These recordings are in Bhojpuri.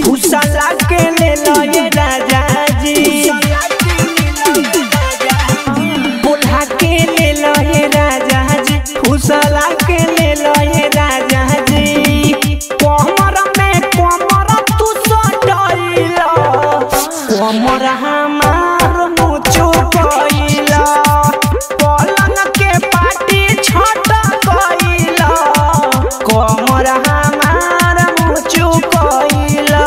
फुसला के ले लो ये राजा जी, बुल्हा के ले लो ये राजा जी, फुसला के ले लो ये राजा जी। कोमर में कोमर तू सटइला, कोमर हमार मुचो कइला, पलंग के पाटी छट कइला, कोमर हमार मुचो कइला।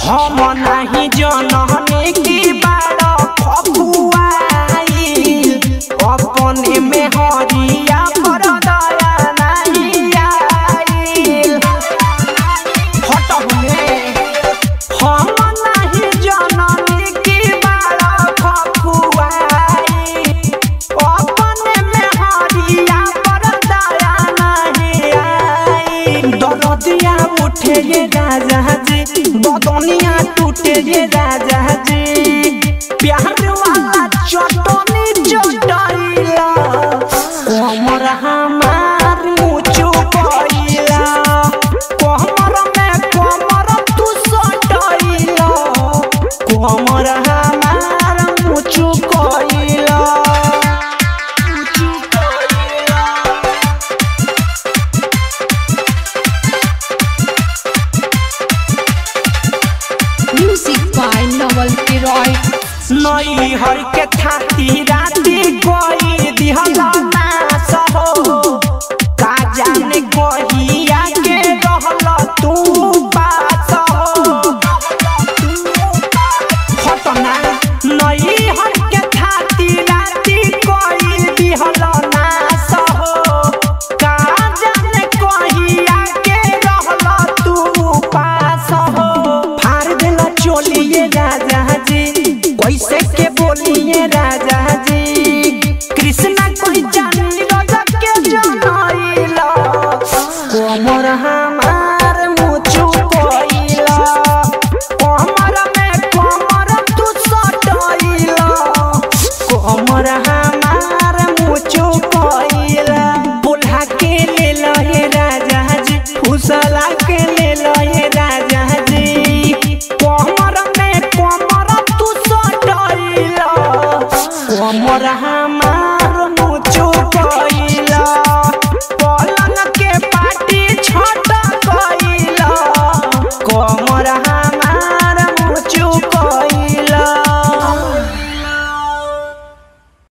हम नहीं जननी की बाड़ा फुआई, अपने में हरिया पर दया नहीं आइल। हम नहीं जननी की बाड़ा फुआई, अपने में हरिया पर दया नहीं आइल। दरदिया उठे ये राजा जी, बदनिया टूटे ये राजा जी, प्यार वाला चटनी चटइला, कोमर हमार मुचो कइला, कोमर में कोमर तू सटइला, कोमर हमार मुचो कइला। नई हर के थाती राती कोई दिहला ना सहो, का जाने कोहिया के रहल तू पास हो। हटना नई हर के थाती राती कोई दिहला ना सहो, का जाने कोहिया के रहल तू पास हो। फाड़ देला चोलिए राजा जी, कैसे के बोलिए राजा जी, कृष्णा कोई